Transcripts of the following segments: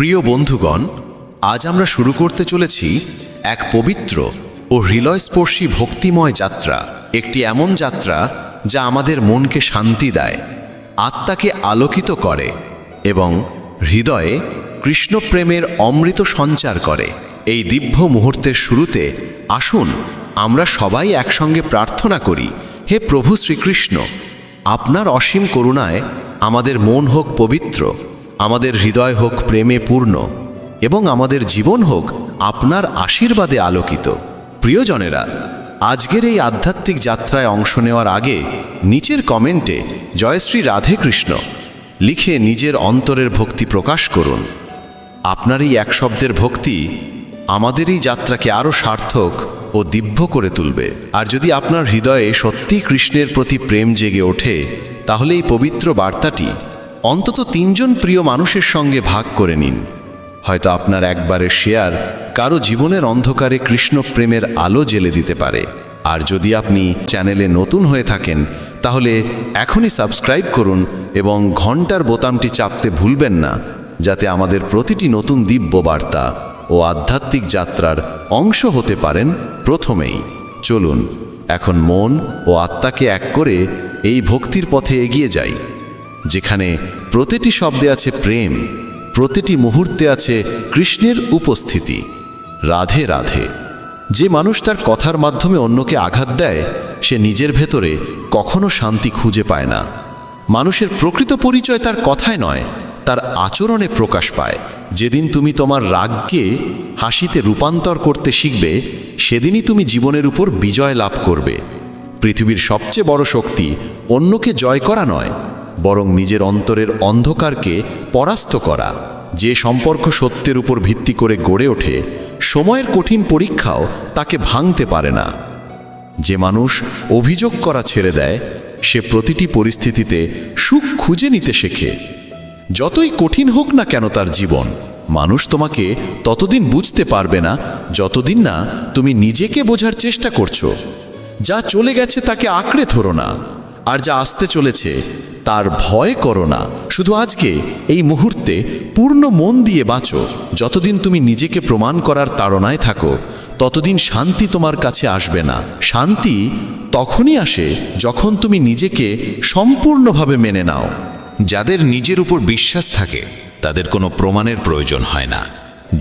প্রিয় বন্ধুগণ, আজ আমরা শুরু করতে চলেছি এক পবিত্র ও হৃদয়স্পর্শী ভক্তিময় যাত্রা। একটি এমন যাত্রা যা আমাদের মনকে শান্তি দেয়, আত্মাকে আলোকিত করে এবং হৃদয়ে কৃষ্ণপ্রেমের অমৃত সঞ্চার করে। এই দিব্য মুহূর্তের শুরুতে আসুন আমরা সবাই একসঙ্গে প্রার্থনা করি, হে প্রভু শ্রীকৃষ্ণ, আপনার অসীম করুণায় আমাদের মন হোক পবিত্র, আমাদের হৃদয় হোক প্রেমে পূর্ণ এবং আমাদের জীবন হোক আপনার আশীর্বাদে আলোকিত। প্রিয়জনেরা, আজকের এই আধ্যাত্মিক যাত্রায় অংশ নেওয়ার আগে নিচের কমেন্টে জয় শ্রী রাধে কৃষ্ণ লিখে নিজের অন্তরের ভক্তি প্রকাশ করুন। আপনার এই এক শব্দের ভক্তি আমাদের এই যাত্রাকে আরও সার্থক ও দিব্য করে তুলবে। আর যদি আপনার হৃদয়ে সত্যি কৃষ্ণের প্রতি প্রেম জেগে ওঠে, তাহলে এই পবিত্র বার্তাটি অন্তত 3 জন প্রিয় মানুষের সঙ্গে ভাগ করে নিন। হয়তো আপনার একবারের শেয়ার কারো জীবনের অন্ধকারে কৃষ্ণ প্রেমের আলো জ্বেলে দিতে পারে। আর যদি আপনি চ্যানেলে নতুন হয়ে থাকেন, তাহলে এখনই সাবস্ক্রাইব করুন এবং ঘন্টার বোতামটি চাপতে ভুলবেন না, যাতে আমাদের প্রতিটি নতুন দিব্য বার্তা ও আধ্যাত্মিক যাত্রার অংশ হতে পারেন প্রথমেই। চলুন এখন মন ও আত্মাকে এক করে এই ভক্তির পথে এগিয়ে যাই, যেখানে প্রতিটি শব্দে আছে প্রেম, প্রতিটি মুহূর্তে আছে কৃষ্ণের উপস্থিতি। রাধে রাধে। যে মানুষ তার কথার মাধ্যমে অন্যকে আঘাত দেয়, সে নিজের ভেতরে কখনো শান্তি খুঁজে পায় না। মানুষের প্রকৃত পরিচয় তার কথায় নয়, তার আচরণে প্রকাশ পায়। যেদিন তুমি তোমার রাগকে হাসিতে রূপান্তর করতে শিখবে, সেদিনই তুমি জীবনের উপর বিজয় লাভ করবে। পৃথিবীর সবচেয়ে বড় শক্তি অন্যকে জয় করা নয়, বরং নিজের অন্তরের অন্ধকারকে পরাস্ত করা। যে সম্পর্ক সত্যের উপর ভিত্তি করে গড়ে ওঠে, সময়ের কঠিন পরীক্ষাও তাকে ভাঙতে পারে না। যে মানুষ অভিযোগ করা ছেড়ে দেয়, সে প্রতিটি পরিস্থিতিতে সুখ খুঁজে নিতে শেখে। যতই কঠিন হোক না কেন তার জীবন, মানুষ তোমাকে ততদিন বুঝতে পারবে না যতদিন না তুমি নিজেকে বোঝার চেষ্টা করছো। যা চলে গেছে তাকে আঁকড়ে ধরো না, আর যা আসতে চলেছে তার ভয় করো না। শুধু আজকে এই মুহূর্তে পূর্ণ মন দিয়ে বাঁচো। যতদিন তুমি নিজেকে প্রমাণ করার তাড়নায় থাকো, ততদিন শান্তি তোমার কাছে আসবে না। শান্তি তখনই আসে যখন তুমি নিজেকে সম্পূর্ণভাবে মেনে নাও। যাদের নিজের উপর বিশ্বাস থাকে, তাদের কোনো প্রমাণের প্রয়োজন হয় না।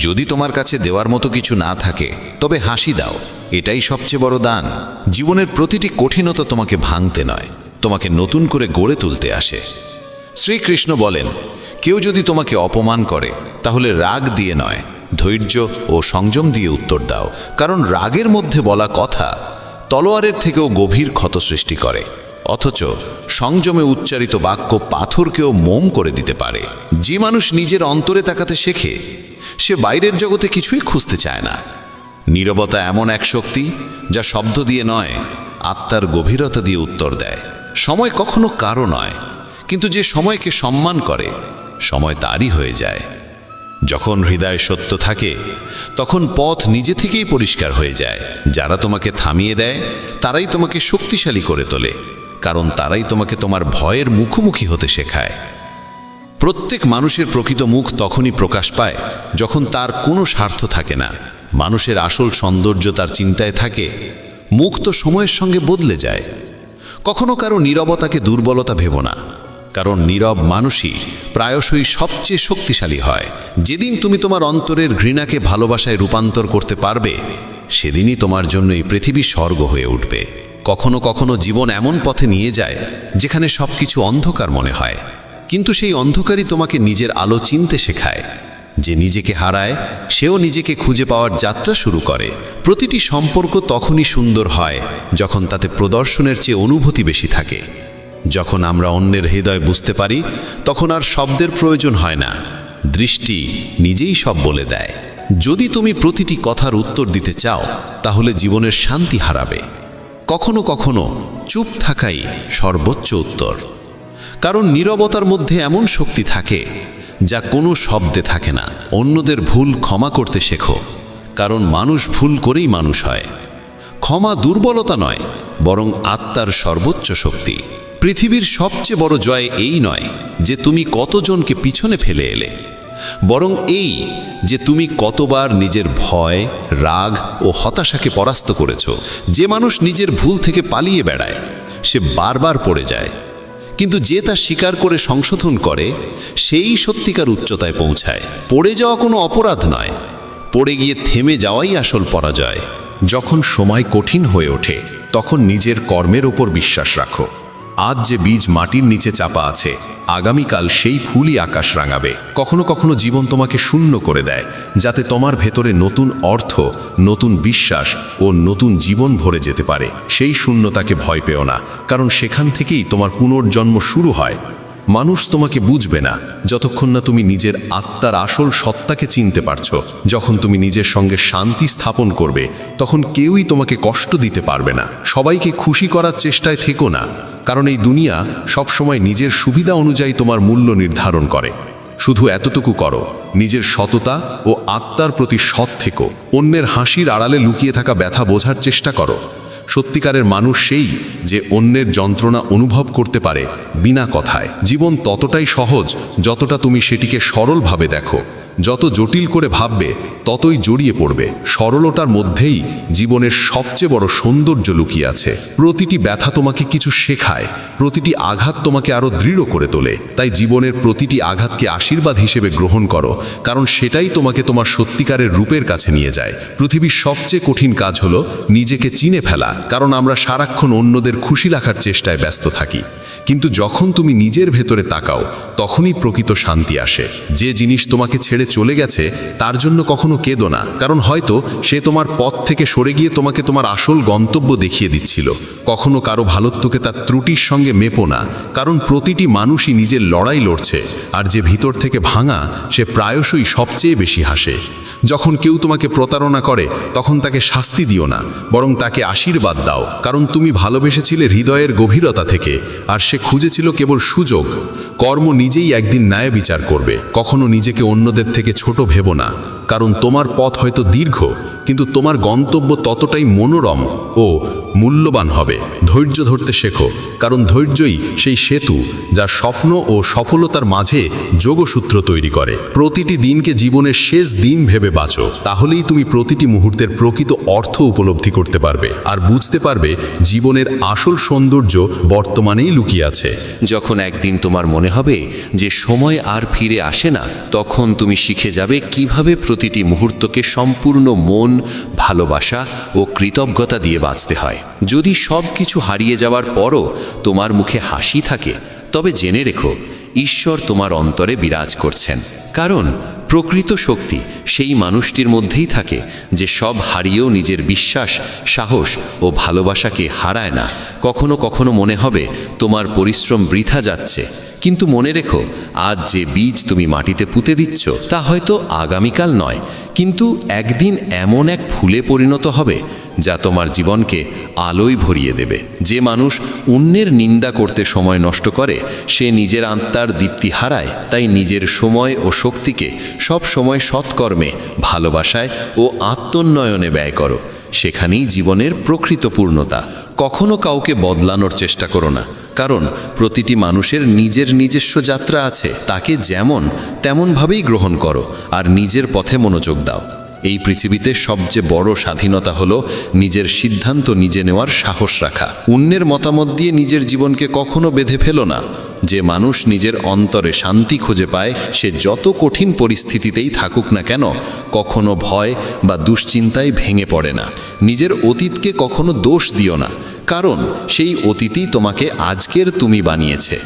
যদি তোমার কাছে দেওয়ার মতো কিছু না থাকে, তবে হাসি দাও। এটাই সবচেয়ে বড় দান। জীবনের প্রতিটি কঠিনতা তোমাকে ভাঙতে নয়, তোমাকে নতুন করে গড়ে তুলতে আসে। শ্রীকৃষ্ণ বলেন, কেউ যদি তোমাকে অপমান করে, তাহলে রাগ দিয়ে নয়, ধৈর্য ও সংযম দিয়ে উত্তর দাও। কারণ রাগের মধ্যে বলা কথা তলোয়ারের থেকেও গভীর ক্ষত সৃষ্টি করে, অথচ সংযমে উচ্চারিত বাক্য পাথরকেও মোম করে দিতে পারে। যে মানুষ নিজের অন্তরে তাকাতে শেখে, সে বাইরের জগতে কিছুই খুঁজতে চায় না। নীরবতা এমন এক শক্তি যা শব্দ দিয়ে নয়, আত্মার গভীরতা দিয়ে উত্তর দেয়। সময় কখনো কারো নয়, কিন্তু যে সময়কে সম্মান করে, সময় তারই হয়ে যায়। যখন হৃদয়ে সত্য থাকে, তখন পথ নিজে থেকেই পরিষ্কার হয়ে যায়। যারা তোমাকে থামিয়ে দেয়, তারাই তোমাকে শক্তিশালী করে তোলে, কারণ তারাই তোমাকে তোমার ভয়ের মুখোমুখি হতে শেখায়। প্রত্যেক মানুষের প্রকৃত মুখ তখনই প্রকাশ পায় যখন তার কোনো স্বার্থ থাকে না। মানুষের আসল সৌন্দর্য তার চিন্তায় থাকে। মুখ তো সময়ের সঙ্গে বদলে যায়। কখনো কারো নীরবতাকে দুর্বলতা ভেবো না, কারণ নীরব মানুষই প্রায়শই সবচেয়ে শক্তিশালী হয়। যেদিন তুমি তোমার অন্তরের ঘৃণাকে ভালোবাসায় রূপান্তর করতে পারবে, সেদিনই তোমার জন্য এই পৃথিবী স্বর্গ হয়ে উঠবে। কখনো কখনো জীবন এমন পথে নিয়ে যায় যেখানে সবকিছু অন্ধকার মনে হয়, কিন্তু সেই অন্ধকারই তোমাকে নিজের আলো চিনতে শেখায়। যে নিজেকে হারায়, সেও নিজেকে খুঁজে পাওয়ার যাত্রা শুরু করে। প্রতিটি সম্পর্ক তখনই সুন্দর হয় যখন তাতে প্রদর্শনের চেয়ে অনুভূতি বেশি থাকে। যখন আমরা অন্যের হৃদয় বুঝতে পারি, তখন আর শব্দের প্রয়োজন হয় না, দৃষ্টি নিজেই সব বলে দেয়। যদি তুমি প্রতিটি কথার উত্তর দিতে চাও, তাহলে জীবনের শান্তি হারাবে। কখনো কখনো চুপ থাকাই সর্বোচ্চ উত্তর, কারণ নীরবতার মধ্যে এমন শক্তি থাকে যা কোনো শব্দে থাকে না। অন্যদের ভুল ক্ষমা করতে শেখো, কারণ মানুষ ভুল করেই মানুষ হয়। ক্ষমা দুর্বলতা নয়, বরং আত্মার সর্বোচ্চ শক্তি। পৃথিবীর সবচেয়ে বড় জয় এই নয় যে তুমি কতজনকে পিছনে ফেলে এলে, বরং এই যে তুমি কতবার নিজের ভয়, রাগ ও হতাশাকে পরাস্ত করেছ। যে মানুষ নিজের ভুল থেকে পালিয়ে বেড়ায় সে বারবার পড়ে যায়, কিন্তু যে তা স্বীকার করে সংশোধন করে সেই সত্যিকার উচ্চতায় পৌঁছায়। পড়ে যাওয়া কোনো অপরাধ নয়, পড়ে গিয়ে থেমে যাওয়াই আসল পরাজয়। যখন সময় কঠিন হয়ে ওঠে তখন নিজের কর্মের ওপর বিশ্বাস রাখো। আজ যে বীজ মাটির নিচে চাপা আছে, আগামীকাল সেই ফুলই আকাশ রাঙাবে। কখনো কখনো জীবন তোমাকে শূন্য করে দেয়, যাতে তোমার ভেতরে নতুন অর্থ, নতুন বিশ্বাস ও নতুন জীবন ভরে যেতে পারে। সেই শূন্যতাকে ভয় পেও না, কারণ সেখান থেকেই তোমার পুনর্জন্ম শুরু হয়। মানুষ তোমাকে বুঝবে না যতক্ষণ না তুমি নিজের আত্মার আসল সত্তাকে চিনতে পারছো। যখন তুমি নিজের সঙ্গে শান্তি স্থাপন করবে তখন কেউই তোমাকে কষ্ট দিতে পারবে না। সবাইকে খুশি করার চেষ্টায় থেকো না, কারণ এই দুনিয়া সবসময় নিজের সুবিধা অনুযায়ী তোমার মূল্য নির্ধারণ করে। শুধু এতটুকু করো, নিজের সততা ও আত্মার প্রতি সৎ থেকো। অন্যের হাসির আড়ালে লুকিয়ে থাকা ব্যথা বোঝার চেষ্টা করো। সত্যিকারের মানুষ সেই যে অন্যের যন্ত্রণা অনুভব করতে পারে বিনা কথায়। জীবন ততটাই সহজ যতটা তুমি সেটিকে সরলভাবে দেখো। যত জটিল করে ভাববে ততই জড়িয়ে পড়বে। সরলতার মধ্যেই জীবনের সবচেয়ে বড় সৌন্দর্য লুকিয়ে আছে। প্রতিটি ব্যথা তোমাকে কিছু শেখায়, প্রতিটি আঘাত তোমাকে আরো দৃঢ় করে তোলে। তাই জীবনের প্রতিটি আঘাতকে আশীর্বাদ হিসেবে গ্রহণ করো, কারণ সেটাই তোমাকে তোমার সত্যিকারের রূপের কাছে নিয়ে যায়। পৃথিবীর সবচেয়ে কঠিন কাজ হলো নিজেকে চিনে ফেলা, কারণ আমরা সারাক্ষণ অন্যদের খুশি রাখার চেষ্টায় ব্যস্ত থাকি। কিন্তু যখন তুমি নিজের ভেতরে তাকাও তখনই প্রকৃত শান্তি আসে। যে জিনিস তোমাকে ছেড়ে চলে গেছে তার জন্য কখনো কেঁদো না, কারণ হয়তো সে তোমার পথ থেকে সরে গিয়ে তোমাকে তোমার আসল গন্তব্য দেখিয়ে দিচ্ছিল। কখনো কারো ভালোত্বকে তার ত্রুটির সঙ্গে মেপো না, কারণ প্রতিটি মানুষই নিজের লড়াই লড়ছে, আর যে ভিতর থেকে ভাঙা সে প্রায়শই সবচেয়ে বেশি হাসে। যখন কেউ তোমাকে প্রতারণা করে তখন তাকে শাস্তি দিও না, বরং তাকে আশীর্বাদ দাও, কারণ তুমি ভালোবেসেছিলে হৃদয়ের গভীরতা থেকে, আর সে খুঁজেছিল কেবল সুযোগ। কর্ম নিজেই একদিন ন্যায় বিচার করবে। কখনো নিজেকে অন্যদের থেকে ছোট ভেবো না, কারণ তোমার পথ হয়তো দীর্ঘ, কিন্তু তোমার গন্তব্য ততটাই মনোরম ও মূল্যবান হবে। ধৈর্য ধরতে শেখো, কারণ ধৈর্যই সেই সেতু যা স্বপ্ন ও সফলতার মাঝে যোগসূত্র তৈরি করে। প্রতিটি দিনকে জীবনের শেষ দিন ভেবে বাঁচো, তাহলেই তুমি প্রতিটি মুহূর্তের প্রকৃত অর্থ উপলব্ধি করতে পারবে আর বুঝতে পারবে জীবনের আসল সৌন্দর্য বর্তমানেই লুকিয়ে আছে। যখন একদিন তোমার মনে হবে যে সময় আর ফিরে আসে না, তখন তুমি শিখে যাবে কিভাবে প্রতিটি মুহূর্তকে সম্পূর্ণ মন, ভালোবাসা ও কৃতজ্ঞতা দিয়ে বাঁচতে হয়। যদি সব কিছু হারিয়ে যাওয়ার পরও তোমার মুখে হাসি থাকে, তবে জেনে রেখো ঈশ্বর তোমার অন্তরে বিরাজ করছেন। কারণ প্রকৃত শক্তি সেই মানুষটির মধ্যেই থাকে যে সব হারিয়েও নিজের বিশ্বাস, সাহস ও ভালোবাসাকে হারায় না। কখনো কখনো মনে হবে তোমার পরিশ্রম বৃথা যাচ্ছে, কিন্তু মনে রেখো আজ যে বীজ তুমি মাটিতে পুঁতে দিচ্ছ তা হয়তো আগামীকাল নয়, কিন্তু একদিন এমন এক ফুলে পরিণত হবে যা তোমার জীবনকে আলোয় ভরিয়ে দেবে। যে মানুষ অন্যের নিন্দা করতে সময় নষ্ট করে সে নিজের আত্মার দীপ্তি হারায়। তাই নিজের সময় ও শক্তিকে সব সময় সৎকর্মে, ভালোবাসায় ও আত্মোন্নয়নে ব্যয় করো। সেখানেই জীবনের প্রকৃত পূর্ণতা। কখনো কাউকে বদলানোর চেষ্টা করো না, কারণ প্রতিটি মানুষের নিজের নিজস্ব যাত্রা আছে। তাকে যেমন তেমনভাবেই গ্রহণ করো আর নিজের পথে মনোযোগ দাও। এই পৃথিবীতে সবচেয়ে বড় স্বাধীনতা হলো নিজের সিদ্ধান্ত নিজে নেওয়ার সাহস রাখা। অন্যের মতামত দিয়ে নিজের জীবনকে কখনো বেঁধে ফেলো না। যে মানুষ নিজের অন্তরে শান্তি খুঁজে পায় সে যত কঠিন পরিস্থিতিতেই থাকুক না কেন কখনো ভয় বা দুশ্চিন্তায় ভেঙে পড়ে না। নিজের অতীতকে কখনো দোষ দিও না, কারণ সেই অতীতই তোমাকে আজকের তুমি বানিয়েছে।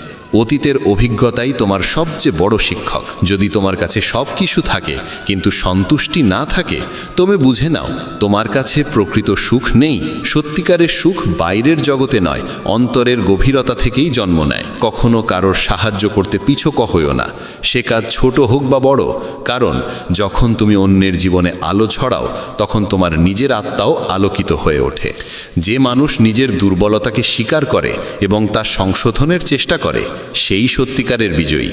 অতীতের অভিজ্ঞতাই তোমার সবচেয়ে বড় শিক্ষক। যদি তোমার কাছে সব কিছু থাকে কিন্তু সন্তুষ্টি না থাকে, তবে বুঝে নাও তোমার কাছে প্রকৃত সুখ নেই। সত্যিকারের সুখ বাইরের জগতে নয়, অন্তরের গভীরতা থেকেই জন্ম নেয়। কখনো কারোর সাহায্য করতে পিছপা হইও না, সে কাজ ছোট হোক বা বড়, কারণ যখন তুমি অন্যের জীবনে আলো ছড়াও তখন তোমার নিজের আত্মাও আলোকিত হয়ে ওঠে। যে মানুষ নিজের দুর্বলতাকে স্বীকার করে এবং তা সংশোধনের চেষ্টা করে সেই সত্যিকারের বিজয়ী।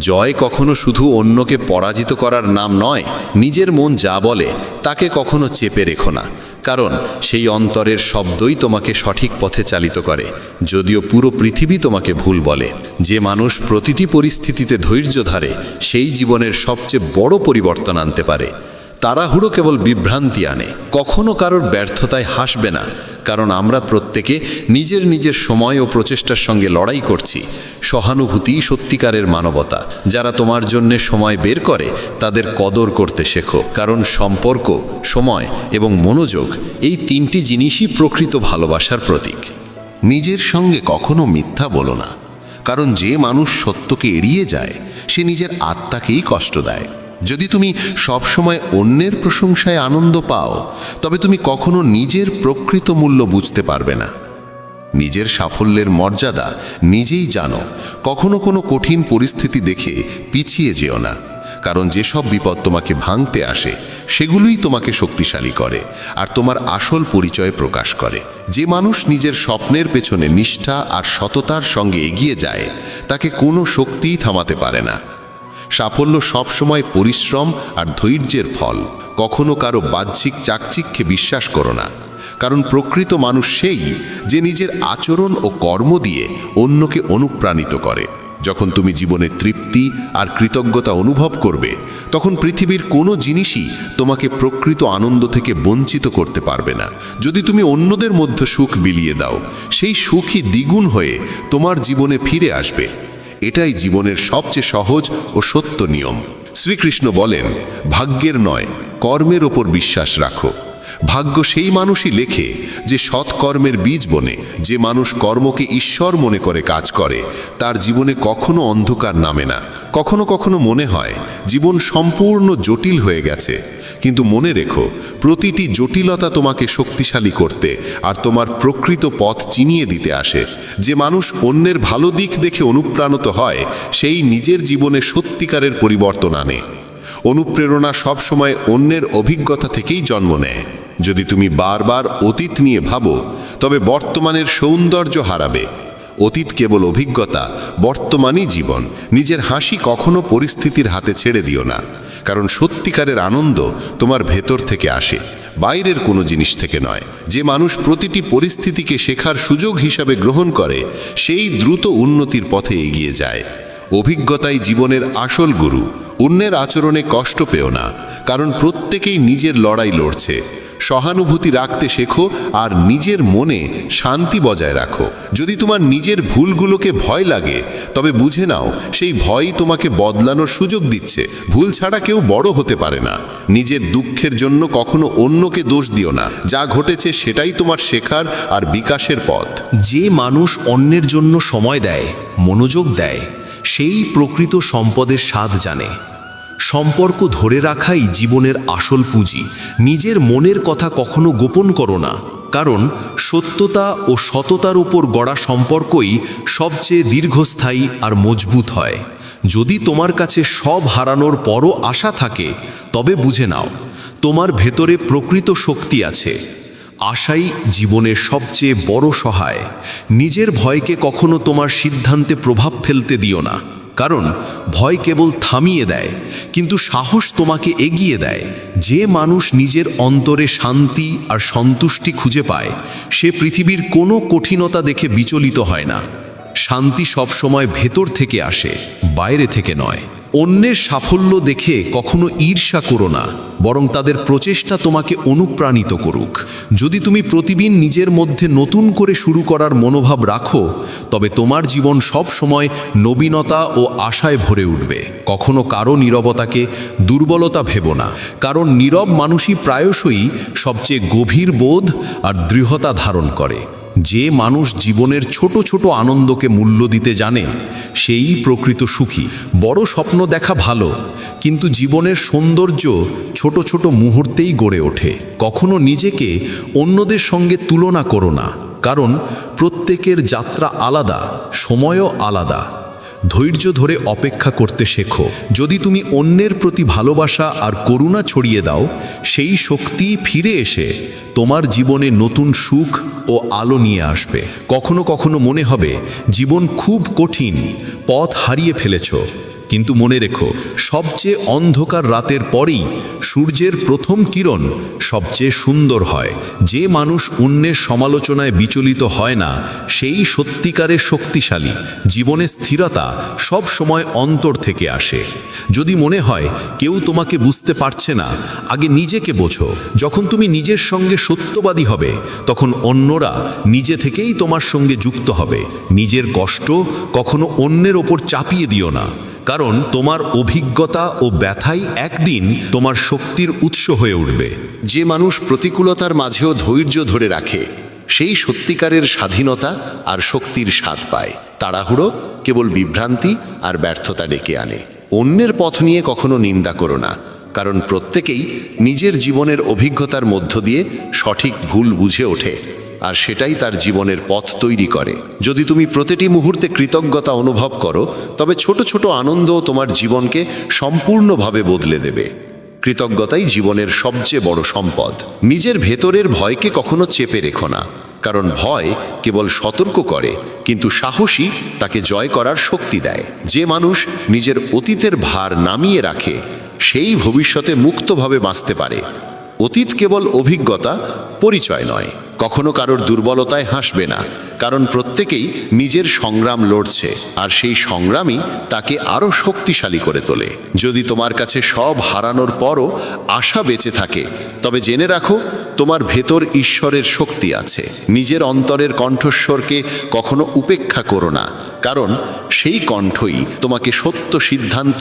জয় কখনো শুধু অন্যকে পরাজিত করার নাম নয়। নিজের মন যা বলে তাকে কখনো চেপে রেখো না, কারণ সেই অন্তরের শব্দই তোমাকে সঠিক পথে চালিত করে, যদিও পুরো পৃথিবী তোমাকে ভুল বলে। যে মানুষ প্রতিটি পরিস্থিতিতে ধৈর্য ধরে সেই জীবনের সবচেয়ে বড় পরিবর্তন আনতে পারে। তাড়াহুড়ো কেবল বিভ্রান্তি আনে। কখনো কারোর ব্যর্থতায় হাসবে না, কারণ আমরা প্রত্যেকে নিজের নিজের সময় ও প্রচেষ্টার সঙ্গে লড়াই করছি। সহানুভূতি সত্যিকারের মানবতা। যারা তোমার জন্যে সময় বের করে তাদের কদর করতে শেখো, কারণ সম্পর্ক, সময় এবং মনোযোগ এই তিনটি জিনিসই প্রকৃত ভালোবাসার প্রতীক। নিজের সঙ্গে কখনো মিথ্যা বলো না, কারণ যে মানুষ সত্যকে এড়িয়ে যায় সে নিজের আত্মাকেই কষ্ট দেয়। যদি তুমি সবসময় অন্যের প্রশংসায় আনন্দ পাও, তবে তুমি কখনো নিজের প্রকৃত মূল্য বুঝতে পারবে না। নিজের সাফল্যের মর্যাদা নিজেই জানো। কখনো কোনো কঠিন পরিস্থিতি দেখে পিছিয়ে যেও না, কারণ যেসব বিপদ তোমাকে ভাঙতে আসে সেগুলোই তোমাকে শক্তিশালী করে আর তোমার আসল পরিচয় প্রকাশ করে। যে মানুষ নিজের স্বপ্নের পেছনে নিষ্ঠা আর সততার সঙ্গে এগিয়ে যায় তাকে কোনো শক্তিই থামাতে পারে না। সাফল্য সবসময় পরিশ্রম আর ধৈর্যের ফল। কখনো কারো বাহ্যিক চাকচিক্যে বিশ্বাস করো না, কারণ প্রকৃত মানুষ সেই যে নিজের আচরণ ও কর্ম দিয়ে অন্যকে অনুপ্রাণিত করে। যখন তুমি জীবনে তৃপ্তি আর কৃতজ্ঞতা অনুভব করবে, তখন পৃথিবীর কোনো জিনিসই তোমাকে প্রকৃত আনন্দ থেকে বঞ্চিত করতে পারবে না। যদি তুমি অন্যদের মধ্যে সুখ বিলিয়ে দাও, সেই সুখই দ্বিগুণ হয়ে তোমার জীবনে ফিরে আসবে। এটাই জীবনের সবচেয়ে সহজ ও সত্য নিয়ম। শ্রীকৃষ্ণ বলেন, ভাগ্যের নয়, কর্মের ওপর বিশ্বাস রাখো। ভাগ্য সেই মানুষই লেখে যে সৎকর্মের বীজ বোনে। যে মানুষ কর্মকে ঈশ্বর মনে করে কাজ করে তার জীবনে কখনো অন্ধকার নামে না। কখনো কখনো মনে হয় জীবন সম্পূর্ণ জটিল হয়ে গেছে, কিন্তু মনে রেখো, প্রতিটি জটিলতা তোমাকে শক্তিশালী করতে আর তোমার প্রকৃত পথ চিনিয়ে দিতে আসে। যে মানুষ অন্যের ভালো দিক দেখে অনুপ্রাণিত হয় সেই নিজের জীবনে সত্যিকারের পরিবর্তন আনে। অনুপ্রেরণা সবসময় অন্যের অভিজ্ঞতা থেকেই জন্ম নেয়। যদি তুমি বারবার অতীত নিয়ে ভাবো, তবে বর্তমানের সৌন্দর্য হারাবে। অতীত কেবল অভিজ্ঞতা, বর্তমানই জীবন। নিজের হাসি কখনো পরিস্থিতির হাতে ছেড়ে দিও না, কারণ সত্যিকারের আনন্দ তোমার ভেতর থেকে আসে, বাইরের কোনো জিনিস থেকে নয়। যে মানুষ প্রতিটি পরিস্থিতিকে শেখার সুযোগ হিসাবে গ্রহণ করে সেই দ্রুত উন্নতির পথে এগিয়ে যায়। অভিজ্ঞতাই জীবনের আসল গুরু। অন্যের আচরণে কষ্ট পেও না, কারণ প্রত্যেকেই নিজের লড়াই লড়ছে। সহানুভূতি রাখতে শেখো আর নিজের মনে শান্তি বজায় রাখো। যদি তোমার নিজের ভুলগুলোকে ভয় লাগে, তবে বুঝে নাও সেই ভয়ই তোমাকে বদলানোর সুযোগ দিচ্ছে। ভুল ছাড়া কেউ বড় হতে পারে না। নিজের দুঃখের জন্য কখনো অন্যকে দোষ দিও না। যা ঘটেছে সেটাই তোমার শেখার আর বিকাশের পথ। যে মানুষ অন্যের জন্য সময় দেয়, মনোযোগ দেয়, সেই প্রকৃত সম্পদের স্বাদ জানে। সম্পর্ক ধরে রাখাই জীবনের আসল পুঁজি। নিজের মনের কথা কখনো গোপন করো না, কারণ সত্যতা ও সততার উপর গড়া সম্পর্কই সবচেয়ে দীর্ঘস্থায়ী আর মজবুত হয়। যদি তোমার কাছে সব হারানোর পরও আশা থাকে, তবে বুঝে নাও তোমার ভেতরে প্রকৃত শক্তি আছে। আশাই জীবনের সবচেয়ে বড় সহায়। নিজের ভয়কে কখনো তোমার সিদ্ধান্তে প্রভাব ফেলতে দিও না, কারণ ভয় কেবল থামিয়ে দেয়, কিন্তু সাহস তোমাকে এগিয়ে দেয়। যে মানুষ নিজের অন্তরে শান্তি আর সন্তুষ্টি খুঁজে পায়, সে পৃথিবীর কোনো কঠিনতা দেখে বিচলিত হয় না। শান্তি সবসময় ভেতর থেকে আসে, বাইরে থেকে নয়। অন্যের সাফল্য দেখে কখনো ঈর্ষা করো না, বরং তাদের প্রচেষ্টা তোমাকে অনুপ্রাণিত করুক। যদি তুমি প্রতিদিন নিজের মধ্যে নতুন করে শুরু করার মনোভাব রাখো, তবে তোমার জীবন সব সময় নবীনতা ও আশায় ভরে উঠবে। কখনো কারো নীরবতাকে দুর্বলতা ভেবো না, কারণ নীরব মানুষই প্রায়শই সবচেয়ে গভীর বোধ আর দৃঢ়তা ধারণ করে। যে মানুষ জীবনের ছোট ছোট আনন্দকে মূল্য দিতে জানে, সেই প্রকৃত সুখী। বড় স্বপ্ন দেখা ভালো, কিন্তু জীবনের সৌন্দর্য ছোট ছোট মুহূর্তেই গড়ে ওঠে। কখনো নিজেকে অন্যদের সঙ্গে তুলনা করো না, কারণ প্রত্যেকের যাত্রা আলাদা, সময়ও আলাদা। ধৈর্য ধরে অপেক্ষা করতে শেখো। যদি তুমি অন্যের প্রতি ভালোবাসা আর করুণা ছড়িয়ে দাও, সেই শক্তি ফিরে এসে তোমার জীবনে নতুন সুখ ও আলো নিয়ে আসবে। কখনো কখনো মনে হবে জীবন খুব কঠিন, পথ হারিয়ে ফেলেছ, কিন্তু মনে রেখো, সবচেয়ে অন্ধকার রাতের পরেই সূর্যের প্রথম কিরণ সবচেয়ে সুন্দর হয়। যে মানুষ অন্যের সমালোচনায় বিচলিত হয় না, সেই সত্যিকারের শক্তিশালী। জীবনে স্থিরতা সব সময় অন্তর থেকে আসে। যদি মনে হয় কেউ তোমাকে বুঝতে পারছে না, আগে নিজেকে বোঝো। যখন তুমি নিজের সঙ্গে সত্যবাদী হবে, তখন অন্যরা নিজে থেকেই তোমার সঙ্গে যুক্ত হবে। নিজের কষ্ট কখনো অন্যের ওপর চাপিয়ে দিও না, কারণ তোমার অভিজ্ঞতা ও ব্যথাই একদিন তোমার শক্তির উৎস হয়ে উঠবে। যে মানুষ প্রতিকূলতার মাঝেও ধৈর্য ধরে রাখে, সেই সত্যিকারের স্বাধীনতা আর শক্তির স্বাদ পায়। তাড়াহুড়ো কেবল বিভ্রান্তি আর ব্যর্থতা ডেকে আনে। অন্যের পথ নিয়ে কখনো নিন্দা করো না, কারণ প্রত্যেকেই নিজের জীবনের অভিজ্ঞতার মধ্য দিয়ে সঠিক ভুল বুঝে ওঠে, আর সেটাই তার জীবনের পথ তৈরি করে। যদি তুমি প্রতিটি মুহূর্তে কৃতজ্ঞতা অনুভব করো, তবে ছোট ছোট আনন্দও তোমার জীবনকে সম্পূর্ণভাবে বদলে দেবে। কৃতজ্ঞতাই জীবনের সবচেয়ে বড় সম্পদ। নিজের ভেতরের ভয়কে কখনো চেপে রেখো না, কারণ ভয় কেবল সতর্ক করে, কিন্তু সাহসী তাকে জয় করার শক্তি দেয়। যে মানুষ নিজের অতীতের ভার নামিয়ে রাখে, সেই ভবিষ্যতে মুক্তভাবে বাঁচতে পারে। অতীত কেবল অভিজ্ঞতা, পরিচয় নয়। কখনো কারোর দুর্বলতায় হাসবে না, কারণ প্রত্যেকেই নিজের সংগ্রাম লড়ছে, আর সেই সংগ্রামই তাকে আরও শক্তিশালী করে তোলে। যদি তোমার কাছে সব হারানোর পরও আশা বেঁচে থাকে, তবে জেনে রাখো তোমার ভেতর ঈশ্বরের শক্তি আছে। নিজের অন্তরের কণ্ঠস্বরকে কখনো উপেক্ষা করো না, কারণ সেই কণ্ঠই তোমাকে সত্য সিদ্ধান্ত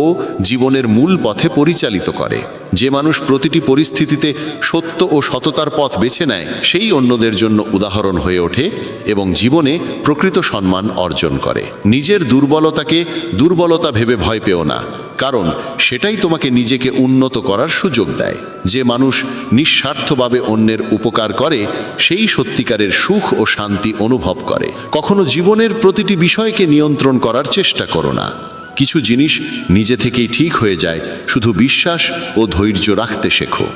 ও জীবনের মূল পথে পরিচালিত করে। যে মানুষ প্রতিটি পরিস্থিতিতে সত্য ও সততার পথ বেছে নেয়, সেই অন্যদের জন্য উদাহরণ হয়ে ওঠে এবং জীবনে প্রকৃত সম্মান অর্জন করে। নিজের দুর্বলতাকে দুর্বলতা ভেবে ভয় পেও না, কারণ সেটাই তোমাকে নিজেকে উন্নত করার সুযোগ দেয়। যে মানুষ নিঃস্বার্থভাবে অন্যের উপকার করে, সেই সত্যিকারের সুখ ও শান্তি অনুভব করে। কখনো জীবনের প্রতিটি বিষয়কে নিয়ন্ত্রণ করার চেষ্টা করো না। কিছু জিনিস নিজে থেকেই ঠিক হয়ে যায়, শুধু বিশ্বাস ও ধৈর্য রাখতে শেখো।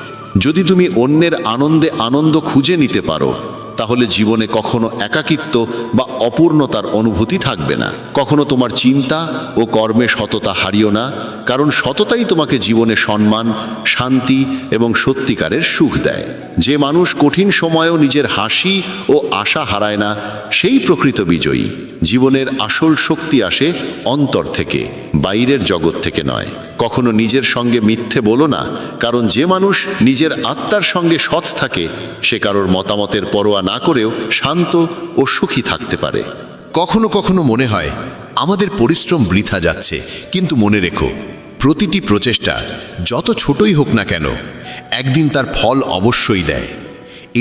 যদি তুমি অন্যের আনন্দে আনন্দ খুঁজে নিতে পারো, তাহলে জীবনে কখনো একাকিত্ব বা অপূর্ণতার অনুভূতি থাকবে না। কখনো তোমার চিন্তা ও কর্মে সততা হারিও না, কারণ সততাই তোমাকে জীবনে সম্মান, শান্তি এবং সত্যিকারের সুখ দেয়। যে মানুষ কঠিন সময়েও নিজের হাসি ও আশা হারায় না, সেই প্রকৃত বিজয়ী। জীবনের আসল শক্তি আসে অন্তর থেকে, বাইরের জগৎ থেকে নয়। কখনো নিজের সঙ্গে মিথ্যে বলো না, কারণ যে মানুষ নিজের আত্মার সঙ্গে সৎ থাকে, সে কারোর মতামতের পরোয়া না করেও শান্ত ও সুখী থাকতে পারে। কখনো কখনো মনে হয় আমাদের পরিশ্রম বৃথা যাচ্ছে, কিন্তু মনে রেখো, প্রতিটি প্রচেষ্টা যত ছোটই হোক না কেন, একদিন তার ফল অবশ্যই দেয়।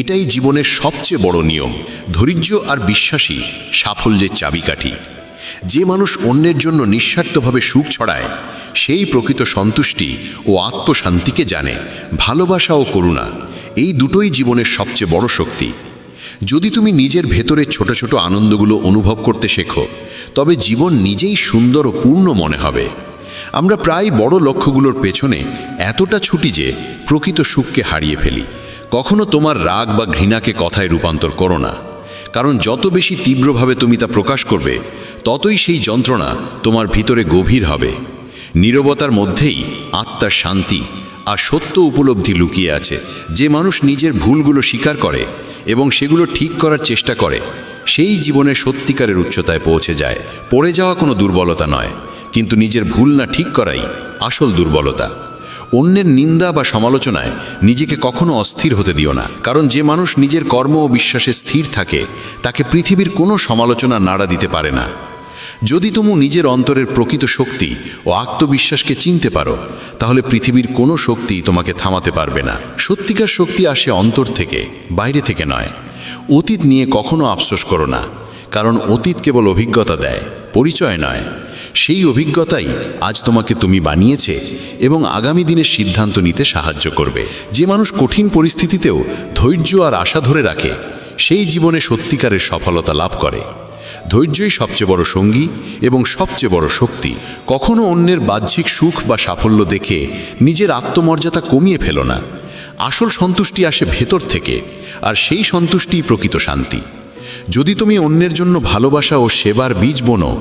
এটাই জীবনের সবচেয়ে বড় নিয়ম। ধৈর্য আর বিশ্বাসী সাফল্যের চাবিকাঠি। যে মানুষ অন্যের জন্য নিঃস্বার্থভাবে সুখ ছড়ায়, সেই প্রকৃত সন্তুষ্টি ও আত্মশান্তিকে জানে। ভালোবাসা ও করুণা, এই দুটোই জীবনের সবচেয়ে বড় শক্তি। যদি তুমি নিজের ভেতরের ছোট ছোট আনন্দগুলো অনুভব করতে শেখো, তবে জীবন নিজেই সুন্দর ও পূর্ণ মনে হবে। আমরা প্রায় বড় লক্ষ্যগুলোর পেছনে এতটা ছুটি যে প্রকৃত সুখকে হারিয়ে ফেলি। কখনো তোমার রাগ বা ঘৃণাকে কথায় রূপান্তর করো না, কারণ যত বেশি তীব্রভাবে তুমি তা প্রকাশ করবে, ততই সেই যন্ত্রণা তোমার ভিতরে গভীর হবে। নীরবতার মধ্যেই আত্মার শান্তি আর সত্য উপলব্ধি লুকিয়ে আছে। যে মানুষ নিজের ভুলগুলো স্বীকার করে এবং সেগুলো ঠিক করার চেষ্টা করে, সেই জীবনের সত্যিকারের উচ্চতায় পৌঁছে যায়। পড়ে যাওয়া কোনো দুর্বলতা নয়, কিন্তু নিজের ভুল না ঠিক করাই আসল দুর্বলতা। অন্যের নিন্দা বা সমালোচনায় নিজেকে কখনো অস্থির হতে দিও না, কারণ যে মানুষ নিজের কর্ম ও বিশ্বাসে স্থির থাকে, তাকে পৃথিবীর কোনো সমালোচনা নাড়া দিতে পারে না। যদি তুমি নিজের অন্তরের প্রকৃত শক্তি ও আত্মবিশ্বাসকে চিনতে পারো, তাহলে পৃথিবীর কোনো শক্তি তোমাকে থামাতে পারবে না। সত্যিকার শক্তি আসে অন্তর থেকে, বাইরে থেকে নয়। অতীত নিয়ে কখনো আফসোস করো না, কারণ অতীত কেবল অভিজ্ঞতা দেয়, পরিচয় নয়। সেই অভিজ্ঞতাই আজ তোমাকে তুমি বানিয়েছে এবং আগামী দিনের সিদ্ধান্ত নিতে সাহায্য করবে। যে মানুষ কঠিন পরিস্থিতিতেও ধৈর্য আর আশা ধরে রাখে, সেই জীবনে সত্যিকারের সফলতা লাভ করে। ধৈর্যই সবচেয়ে বড় সঙ্গী এবং সবচেয়ে বড় শক্তি। কখনো অন্যের বাহ্যিক সুখ বা সাফল্য দেখে নিজের আত্মমর্যাদা কমিয়ে ফেলো না। আসল সন্তুষ্টি আসে ভেতর থেকে, আর সেই সন্তুষ্টিই প্রকৃত শান্তি। যদি তুমি অন্যের জন্য ভালোবাসা ও সেবার বীজ বোনো,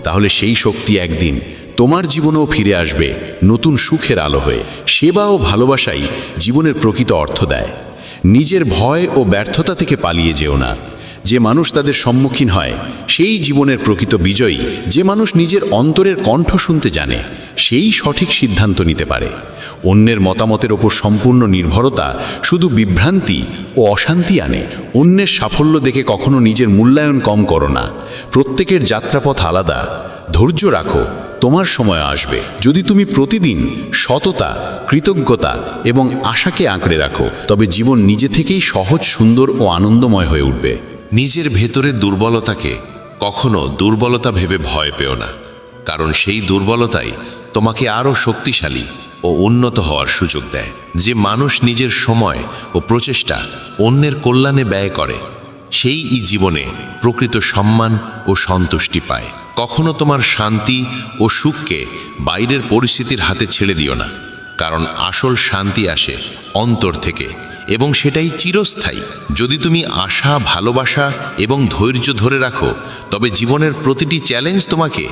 তাহলে সেই শক্তি একদিন তোমার জীবনেও ফিরে আসবে নতুন সুখের আলো হয়ে। সেবা ও ভালোবাসাই জীবনের প্রকৃত অর্থ দেয়। নিজের ভয় ও ব্যর্থতা থেকে পালিয়ে যেও না। যে মানুষ তাদের সম্মুখীন হয় সেই জীবনের প্রকৃত বিজয়ী। যে মানুষ নিজের অন্তরের কণ্ঠ শুনতে জানে সেই সঠিক সিদ্ধান্ত নিতে পারে। অন্যের মতামতের ওপর সম্পূর্ণ নির্ভরতা শুধু বিভ্রান্তি ও অশান্তি আনে। অন্যের সাফল্য দেখে কখনো নিজের মূল্যায়ন কম করো না। প্রত্যেকের যাত্রাপথ আলাদা। ধৈর্য রাখো, তোমার সময় আসবে। যদি তুমি প্রতিদিন সততা, কৃতজ্ঞতা এবং আশাকে আঁকড়ে রাখো, তবে জীবন নিজে থেকেই সহজ, সুন্দর ও আনন্দময় হয়ে উঠবে। নিজের ভেতরের দুর্বলতাকে কখনো দুর্বলতা ভেবে ভয় পেও না, কারণ সেই দুর্বলতাই তোমাকে আরও শক্তিশালী ও উন্নত হওয়ার সুযোগ দেয়। যে মানুষ নিজের সময় ও প্রচেষ্টা অন্যের কল্যাণে ব্যয় করে, সেই জীবনে প্রকৃত সম্মান ও সন্তুষ্টি পায়। কখনো তোমার শান্তি ও সুখকে বাইরের পরিস্থিতির হাতে ছেড়ে দিও না, কারণ আসল শান্তি আসে অন্তর থেকে এবং সেটাই চিরস্থায়ী। যদি তুমি আশা, ভালোবাসা এবং ধৈর্য ধরে রাখো, তবে জীবনের প্রতিটি চ্যালেঞ্জ তোমাকে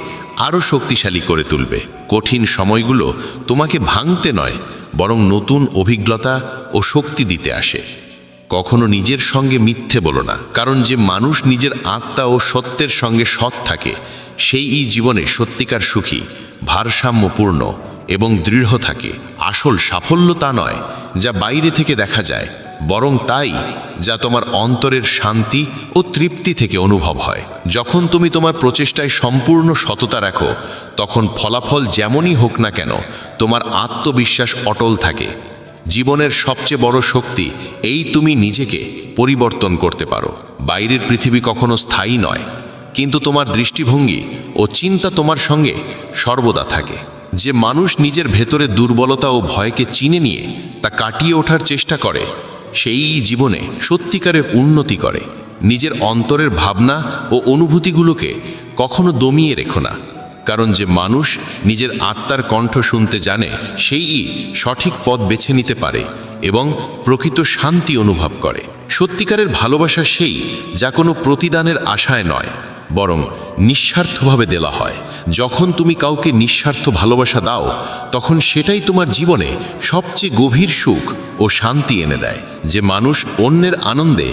আরও শক্তিশালী করে তুলবে। কঠিন সময়গুলো তোমাকে ভাঙতে নয়, বরং নতুন অভিজ্ঞতা ও শক্তি দিতে আসে। কখনো নিজের সঙ্গে মিথ্যে বলো না, কারণ যে মানুষ নিজের আত্মা ও সত্যের সঙ্গে সৎ থাকে, সেই জীবনে সত্যিকার সুখী, ভারসাম্যপূর্ণ এবং দৃঢ় থাকে। আসল সাফল্য তা নয় যা বাইরে থেকে দেখা যায়, বরং তাই যা তোমার অন্তরের শান্তি ও তৃপ্তি থেকে অনুভব হয়। যখন তুমি তোমার প্রচেষ্টায় সম্পূর্ণ সততা রাখো, তখন ফলাফল যেমনই হোক না কেন তোমার আত্মবিশ্বাস অটল থাকে। জীবনের সবচেয়ে বড় শক্তি এই তুমি নিজেকে পরিবর্তন করতে পারো। বাইরের পৃথিবী কখনো স্থায়ী নয়, কিন্তু তোমার দৃষ্টিভঙ্গি ও চিন্তা তোমার সঙ্গে সর্বদা থাকে। যে মানুষ নিজের ভেতরে দুর্বলতা ও ভয়কে চিনে নিয়ে তা কাটিয়ে ওঠার চেষ্টা করে, সেই জীবনে সত্যিকারের উন্নতি করে। নিজের অন্তরের ভাবনা ও অনুভূতিগুলোকে কখনো দমিয়ে রেখো না, কারণ যে মানুষ নিজের আত্মার কণ্ঠ শুনতে জানে, সেই সঠিক পথ বেছে নিতে পারে এবং প্রকৃত শান্তি অনুভব করে। সত্যিকারের ভালোবাসা সেই যা কোনো প্রতিদানের আশায় নয়, বরং নিঃস্বার্থভাবে দেওয়া হয়। যখন তুমি কাউকে নিঃস্বার্থ ভালোবাসা দাও, তখন সেটাই তোমার জীবনে সবচেয়ে গভীর সুখ ও শান্তি এনে দেয়। যে মানুষ অন্যের আনন্দে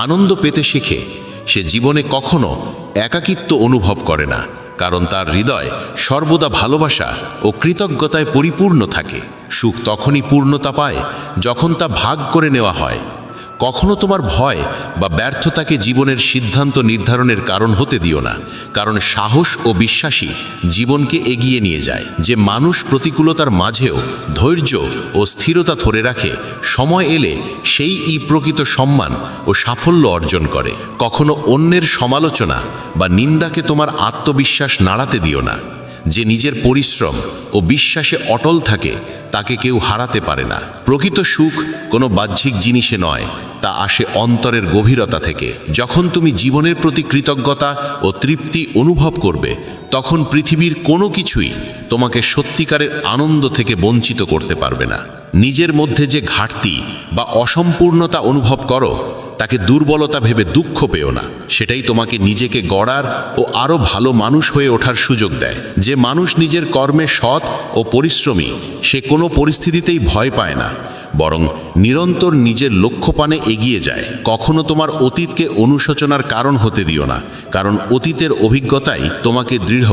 আনন্দ পেতে শেখে, সে জীবনে কখনো একাকিত্ব অনুভব করে না, কারণ তার হৃদয় সর্বদা ভালোবাসা ও কৃতজ্ঞতায় পরিপূর্ণ থাকে। সুখ তখনই পূর্ণতা পায় যখন তা ভাগ করে নেওয়া হয়। কখনো তোমার ভয় বা ব্যর্থতাকে জীবনের সিদ্ধান্ত নির্ধারণের কারণ হতে দিও না, কারণ সাহস ও বিশ্বাসী জীবনকে এগিয়ে নিয়ে যায়। যে মানুষ প্রতিকূলতার মাঝেও ধৈর্য ও স্থিরতা ধরে রাখে, সময় এলে সেই প্রকৃত সম্মান ও সাফল্য অর্জন করে। কখনো অন্যের সমালোচনা বা নিন্দাকে তোমার আত্মবিশ্বাস নাড়াতে দিও না। যে নিজের পরিশ্রম ও বিশ্বাসে অটল থাকে, তাকে কেউ হারাতে পারে না। প্রকৃত সুখ কোনো বাহ্যিক জিনিসে নয়, তা আসে অন্তরের গভীরতা থেকে। যখন তুমি জীবনের প্রতি কৃতজ্ঞতা ও তৃপ্তি অনুভব করবে, তখন পৃথিবীর কোনো কিছুই তোমাকে সত্যিকারের আনন্দ থেকে বঞ্চিত করতে পারবে না। নিজের মধ্যে যে ঘাটতি বা অসম্পূর্ণতা অনুভব করো, তাকে দুর্বলতা ভেবে দুঃখ পেও না। সেটাই তোমাকে নিজেকে গড়ার ও আরও ভালো মানুষ হয়ে ওঠার সুযোগ দেয়। যে মানুষ নিজের কর্মে সৎ ও পরিশ্রমী, সে কোনো পরিস্থিতিতেই ভয় পায় না, বরং নিরন্তর নিজের লক্ষ্যপানে এগিয়ে যায়। কখনো তোমার অতীতকে অনুশোচনার কারণ হতে দিও না, কারণ অতীতের অভিজ্ঞতাই তোমাকে দৃঢ়,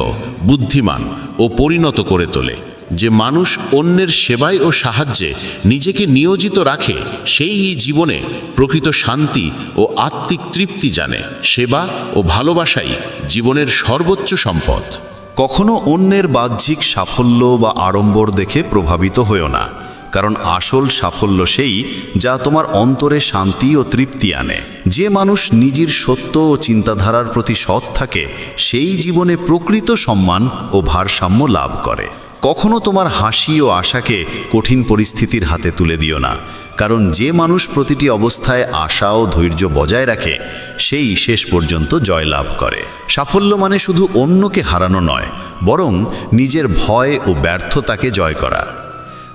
বুদ্ধিমান ও পরিণত করে তোলে। যে মানুষ অন্যের সেবায় ও সাহায্যে নিজেকে নিয়োজিত রাখে, সেই জীবনে প্রকৃত শান্তি ও আত্মিক তৃপ্তি জানে। সেবা ও ভালোবাসাই জীবনের সর্বোচ্চ সম্পদ। কখনো অন্যের বাহ্যিক সাফল্য বা আড়ম্বর দেখে প্রভাবিত হয়েও না, কারণ আসল সাফল্য সেই যা তোমার অন্তরে শান্তি ও তৃপ্তি আনে। যে মানুষ নিজের সত্য ও চিন্তাধারার প্রতি সৎ থাকে, সেই জীবনে প্রকৃত সম্মান ও ভারসাম্য লাভ করে। কখনো তোমার হাসি ও আশাকে কঠিন পরিস্থিতির হাতে তুলে দিও না, কারণ যে মানুষ প্রতিটি অবস্থায় আশা ও ধৈর্য বজায় রাখে সেই শেষ পর্যন্ত জয়লাভ করে। সাফল্য মানে শুধু অন্যকে হারানো নয়, বরং নিজের ভয় ও ব্যর্থতাকে জয় করা।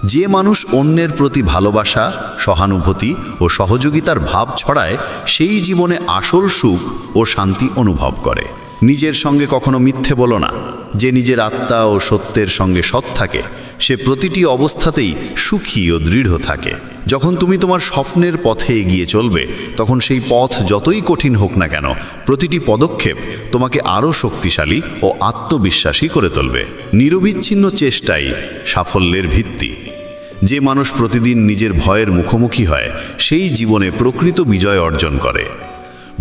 যে মানুষ অন্যের প্রতি ভালোবাসা, সহানুভূতি ও সহযোগিতার ভাব ছড়ায় সেই জীবনে আসল সুখ ও শান্তি অনুভব করে। নিজের সঙ্গে কখনো মিথ্যে বলো না। যে নিজের আত্মা ও সত্যের সঙ্গে সৎ থাকে সে প্রতিটি অবস্থাতেই সুখী ও দৃঢ় থাকে। যখন তুমি তোমার স্বপ্নের পথে এগিয়ে চলবে তখন সেই পথ যতই কঠিন হোক না কেন প্রতিটি পদক্ষেপ তোমাকে আরও শক্তিশালী ও আত্মবিশ্বাসী করে তুলবে। নিরবিচ্ছিন্ন চেষ্টাই সাফল্যের ভিত্তি। যে মানুষ প্রতিদিন নিজের ভয়ের মুখোমুখি হয় সেই জীবনে প্রকৃত বিজয় অর্জন করে।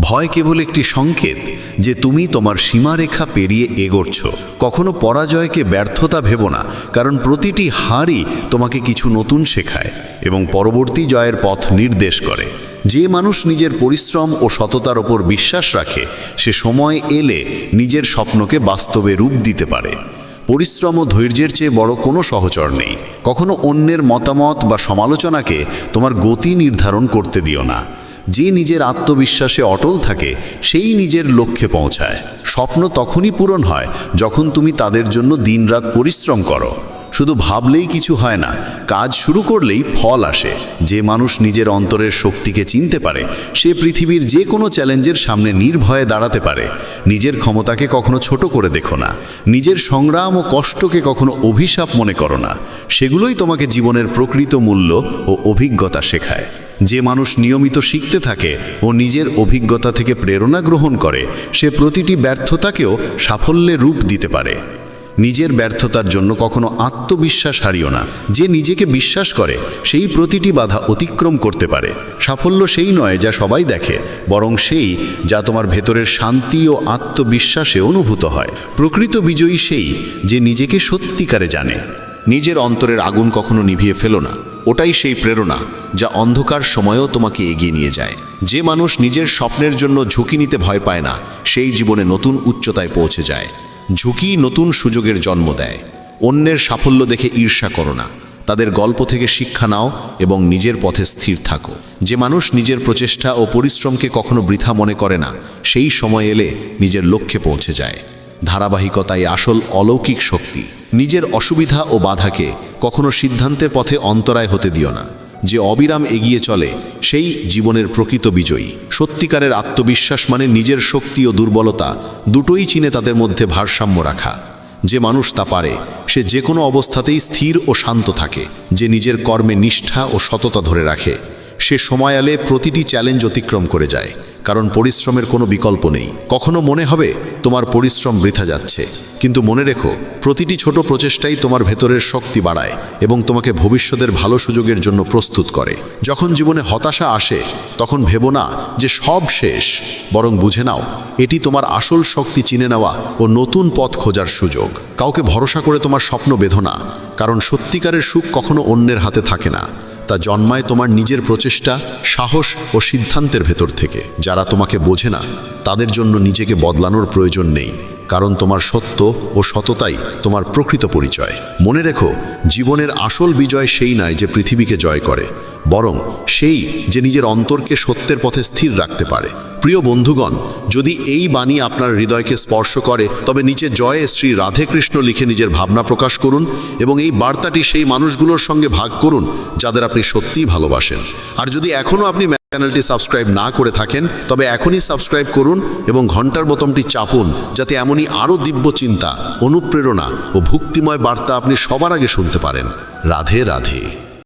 ভয় কেবল একটি সংকেত যে তুমি তোমার সীমারেখা পেরিয়ে এগোচ্ছ। কখনো পরাজয়কে ব্যর্থতা ভেবো না, কারণ প্রতিটি হারই তোমাকে কিছু নতুন শেখায় এবং পরবর্তী জয়ের পথ নির্দেশ করে। যে মানুষ নিজের পরিশ্রম ও সততার ওপর বিশ্বাস রাখে সে সময় এলে নিজের স্বপ্নকে বাস্তবে রূপ দিতে পারে। পরিশ্রম ও ধৈর্যের চেয়ে বড় কোনো সহচর নেই। কখনো অন্যের মতামত বা সমালোচনাকে তোমার গতি নির্ধারণ করতে দিও না। যে নিজের আত্মবিশ্বাসে অটল থাকে সেই নিজের লক্ষ্যে পৌঁছায়। স্বপ্ন তখনই পূরণ হয় যখন তুমি তাদের জন্য দিনরাত পরিশ্রম করো। শুধু ভাবলেই কিছু হয় না, কাজ শুরু করলেই ফল আসে। যে মানুষ নিজের অন্তরের শক্তিকে চিনতে পারে সে পৃথিবীর যে কোনো চ্যালেঞ্জের সামনে নির্ভয়ে দাঁড়াতে পারে। নিজের ক্ষমতাকে কখনো ছোট করে দেখো না। নিজের সংগ্রাম ও কষ্টকে কখনো অভিশাপ মনে করো না। সেগুলোই তোমাকে জীবনের প্রকৃত মূল্য ও অভিজ্ঞতা শেখায়। যে মানুষ নিয়মিত শিখতে থাকে ও নিজের অভিজ্ঞতা থেকে প্রেরণা গ্রহণ করে সে প্রতিটি ব্যর্থতাকেও সাফল্যের রূপ দিতে পারে। নিজের ব্যর্থতার জন্য কখনো আত্মবিশ্বাস হারিও না। যে নিজেকে বিশ্বাস করে সেই প্রতিটি বাধা অতিক্রম করতে পারে। সাফল্য সেই নয় যা সবাই দেখে, বরং সেই যা তোমার ভেতরের শান্তি ও আত্মবিশ্বাসে অনুভূত হয়। প্রকৃত বিজয়ী সেই যে নিজেকে সত্যিকারে জানে। নিজের অন্তরের আগুন কখনো নিভিয়ে ফেলো না। ওটাই সেই প্রেরণা যা অন্ধকার সময়েও তোমাকে এগিয়ে নিয়ে যায়। যে মানুষ নিজের স্বপ্নের জন্য ঝুঁকি নিতে ভয় পায় না সেই জীবনে নতুন উচ্চতায় পৌঁছে যায়। ঝুঁকি নতুন সুযোগের জন্ম দেয়। অন্যের সাফল্য দেখে ঈর্ষা করো না, তাদের গল্প থেকে শিক্ষা নাও এবং নিজের পথে স্থির থাকো। যে মানুষ নিজের প্রচেষ্টা ও পরিশ্রমকে কখনো বৃথা মনে করে না সেই সময় এলে নিজের লক্ষ্যে পৌঁছে যায়। ধারাবাহিকতাই আসল অলৌকিক শক্তি। নিজের অসুবিধা ও বাধাকে কখনো সিদ্ধান্তের পথে অন্তরায় হতে দিও না। যে অবিরাম এগিয়ে চলে সেই জীবনের প্রকৃত বিজয়ী। সত্যিকারের আত্মবিশ্বাস মানে নিজের শক্তি ও দুর্বলতা দুটোই চিনে তাদের মধ্যে ভারসাম্য রাখা। যে মানুষ তা পারে সে যে কোনো অবস্থাতেই স্থির ও শান্ত থাকে। যে নিজের কর্মে নিষ্ঠা ও সততা ধরে রাখে সে সময় এলে প্রতিটি চ্যালেঞ্জ অতিক্রম করে যায়, কারণ পরিশ্রমের কোনো বিকল্প নেই। কখনো মনে হবে তোমার পরিশ্রম বৃথা যাচ্ছে, কিন্তু মনে রেখো প্রতিটি ছোট প্রচেষ্টাই তোমার ভেতরের শক্তি বাড়ায় এবং তোমাকে ভবিষ্যতের ভালো সুযোগের জন্য প্রস্তুত করে। যখন জীবনে হতাশা আসে তখন ভেবো না যে সব শেষ, বরং বুঝে নাও এটি তোমার আসল শক্তি চিনে নেওয়া ও নতুন পথ খোঁজার সুযোগ। কাউকে ভরসা করে তোমার স্বপ্ন বেঁধো না, কারণ সত্যিকারের সুখ কখনো অন্যের হাতে থাকে না। তা জন্মায় তোমার নিজের প্রচেষ্টা, সাহস ও সিদ্ধান্তের ভেতর থেকে। যারা তোমাকে বোঝে না তাদের জন্য নিজেকে বদলানোর প্রয়োজন নেই, কারণ তোমার সত্য ও সততাই তোমার প্রকৃত পরিচয়। মনে রেখো জীবনের আসল বিজয় সেই নয় যে পৃথিবীকে জয় করে, বরং সেই যে নিজের অন্তরকে সত্যের পথে স্থির রাখতে পারে। প্রিয় বন্ধুগণ, যদি এই বাণী আপনার হৃদয়কে স্পর্শ করে তবে নিচে জয়ে শ্রী রাধে কৃষ্ণ লিখে নিজের ভাবনা প্রকাশ করুন এবং এই বার্তাটি সেই মানুষগুলোর সঙ্গে ভাগ করুন যাদের আপনি সত্যিই ভালোবাসেন। আর যদি এখনও আপনি চ্যানেলটি সাবস্ক্রাইব না করে থাকেন তবে এখনই সাবস্ক্রাইব করুন এবং ঘন্টার বোতামটি চাপুন, যাতে এমনই আরও দিব্য চিন্তা, অনুপ্রেরণা ও ভক্তিময় বার্তা আপনি সবার আগে শুনতে পারেন। রাধে রাধে।